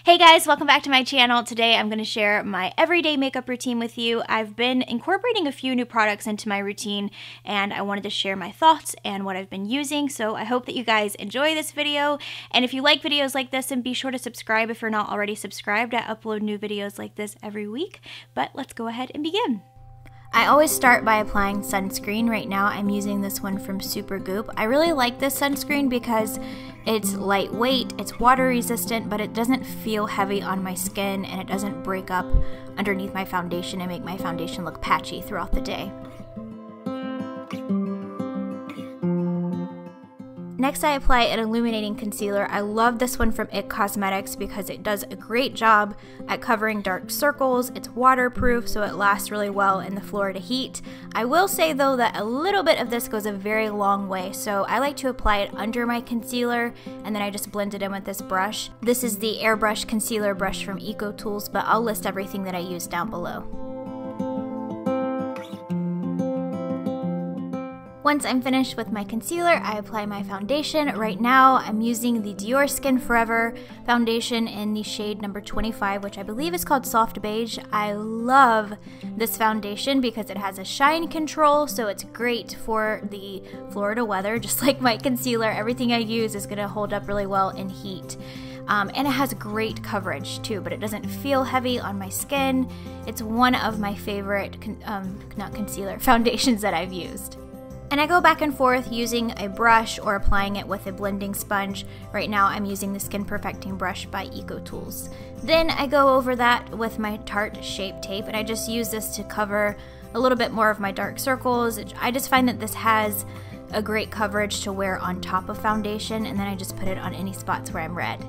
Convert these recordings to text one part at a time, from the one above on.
Hey guys, welcome back to my channel. Today I'm going to share my everyday makeup routine with you. I've been incorporating a few new products into my routine and I wanted to share my thoughts and what I've been using, so I hope that you guys enjoy this video. And if you like videos like this, then be sure to subscribe if you're not already subscribed. I upload new videos like this every week, but let's go ahead and begin. I always start by applying sunscreen. Right now I'm using this one from Supergoop. I really like this sunscreen because it's lightweight, it's water resistant, but it doesn't feel heavy on my skin and it doesn't break up underneath my foundation and make my foundation look patchy throughout the day. Next, I apply an illuminating concealer. I love this one from IT Cosmetics because it does a great job at covering dark circles. It's waterproof, so it lasts really well in the Florida heat. I will say though that a little bit of this goes a very long way, so I like to apply it under my concealer and then I just blend it in with this brush. This is the Airbrush Concealer Brush from EcoTools, but I'll list everything that I use down below. Once I'm finished with my concealer, I apply my foundation. Right now, I'm using the Dior Skin Forever foundation in the shade number 25, which I believe is called Soft Beige. I love this foundation because it has a shine control, so it's great for the Florida weather. Just like my concealer, everything I use is going to hold up really well in heat. And it has great coverage too, but it doesn't feel heavy on my skin. It's one of my favorite, foundations that I've used. And I go back and forth using a brush or applying it with a blending sponge. Right now I'm using the Skin Perfecting Brush by EcoTools. Then I go over that with my Tarte Shape Tape, and I just use this to cover a little bit more of my dark circles. I just find that this has a great coverage to wear on top of foundation, and then I just put it on any spots where I'm red.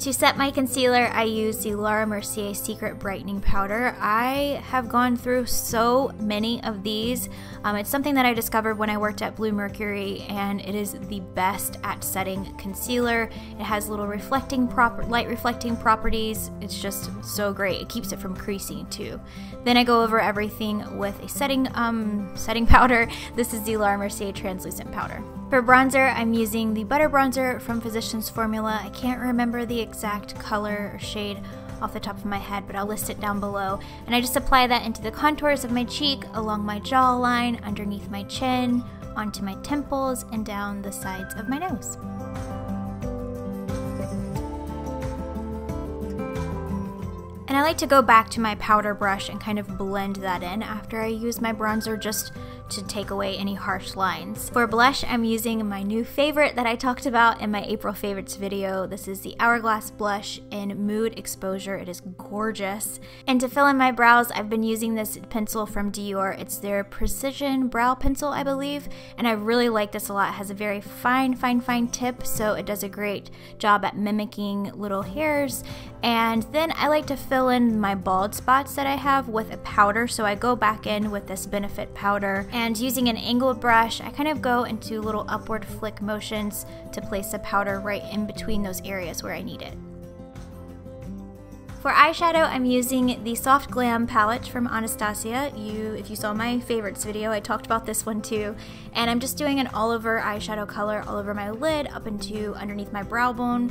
To set my concealer, I use the Laura Mercier Secret Brightening Powder. I have gone through so many of these. It's something that I discovered when I worked at Bluemercury, and it is the best at setting concealer. It has little light reflecting properties. It's just so great. It keeps it from creasing too. Then I go over everything with a setting powder. This is the Laura Mercier Translucent Powder. For bronzer, I'm using the Butter Bronzer from Physicians Formula. I can't remember the exact color or shade off the top of my head, but I'll list it down below. And I just apply that into the contours of my cheek, along my jawline, underneath my chin, onto my temples, and down the sides of my nose. And I like to go back to my powder brush and kind of blend that in after I use my bronzer, just to take away any harsh lines. For blush, I'm using my new favorite that I talked about in my April favorites video. This is the Hourglass blush in Mood Exposure. It is gorgeous. And to fill in my brows, I've been using this pencil from Dior. It's their Precision Brow Pencil, I believe, and I really like this a lot. It has a very fine tip, so it does a great job at mimicking little hairs. And then I like to fill in my bald spots that I have with a powder, so I go back in with this Benefit powder, and using an angled brush, I kind of go into little upward flick motions to place the powder right in between those areas where I need it. For eyeshadow, I'm using the Soft Glam palette from Anastasia. If you saw my favorites video, I talked about this one too. And I'm just doing an all-over eyeshadow color all over my lid, up into underneath my brow bone,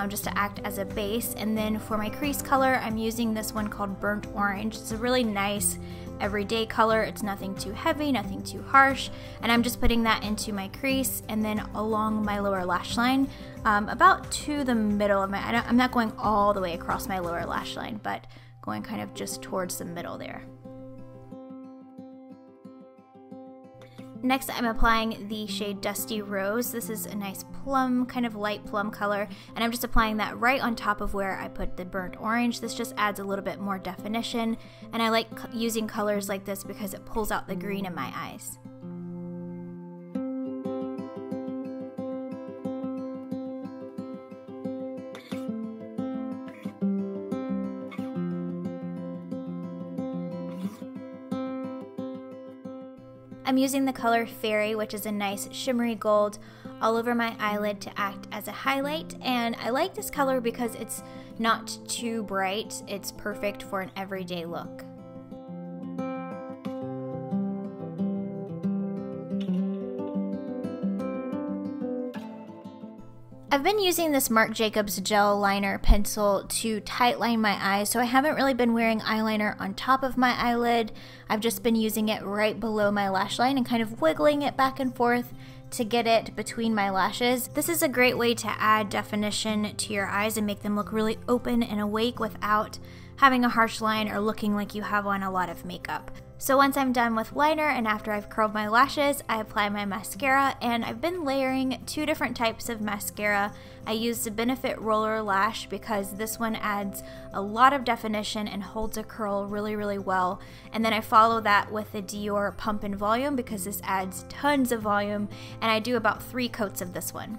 just to act as a base. And then for my crease color, I'm using this one called Burnt Orange. It's a really nice everyday color. It's nothing too heavy, nothing too harsh, and I'm just putting that into my crease and then along my lower lash line, about to the middle of my, I'm not going all the way across my lower lash line, but going kind of just towards the middle there. Next, I'm applying the shade Dusty Rose. This is a nice plum, kind of light plum color, and I'm just applying that right on top of where I put the burnt orange. This just adds a little bit more definition, and I like using colors like this because it pulls out the green in my eyes. I'm using the color Fairy, which is a nice shimmery gold, all over my eyelid to act as a highlight, and I like this color because it's not too bright. It's perfect for an everyday look. I've been using this Marc Jacobs gel liner pencil to tightline my eyes, so I haven't really been wearing eyeliner on top of my eyelid. I've just been using it right below my lash line and kind of wiggling it back and forth to get it between my lashes. This is a great way to add definition to your eyes and make them look really open and awake without having a harsh line or looking like you have on a lot of makeup. So once I'm done with liner and after I've curled my lashes, I apply my mascara, and I've been layering 2 different types of mascara. I use the Benefit Roller Lash because this one adds a lot of definition and holds a curl really, really well. And then I follow that with the Dior Pump and Volume because this adds tons of volume, and I do about 3 coats of this one.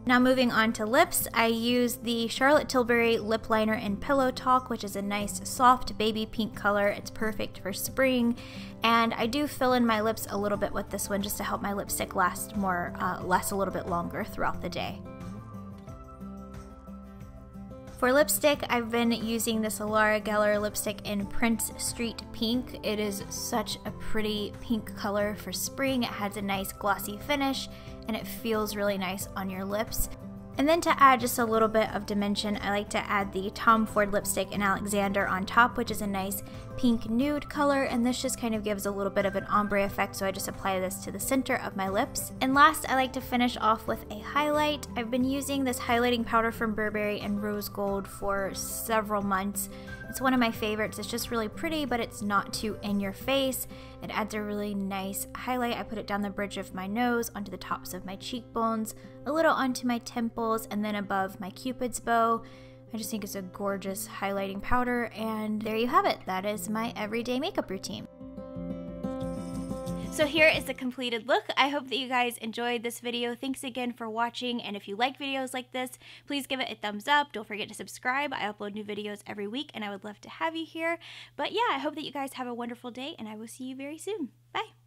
Now moving on to lips, I use the Charlotte Tilbury Lip Liner in Pillow Talk, which is a nice soft baby pink color. It's perfect for spring, and I do fill in my lips a little bit with this one just to help my lipstick last a little bit longer throughout the day. For lipstick, I've been using this Laura Geller lipstick in Prince Street Pink. It is such a pretty pink color for spring. It has a nice glossy finish and it feels really nice on your lips. And then to add just a little bit of dimension, I like to add the Tom Ford lipstick in Alexander on top, which is a nice pink nude color, and this just kind of gives a little bit of an ombre effect, so I just apply this to the center of my lips. And last, I like to finish off with a highlight. I've been using this highlighting powder from Burberry in Rose Gold for several months. It's one of my favorites. It's just really pretty, but it's not too in your face. It adds a really nice highlight. I put it down the bridge of my nose, onto the tops of my cheekbones, a little onto my temples, and then above my Cupid's bow. I just think it's a gorgeous highlighting powder, and there you have it. That is my everyday makeup routine. So here is the completed look. I hope that you guys enjoyed this video. Thanks again for watching, and if you like videos like this, please give it a thumbs up. Don't forget to subscribe. I upload new videos every week, and I would love to have you here. But yeah, I hope that you guys have a wonderful day, and I will see you very soon. Bye!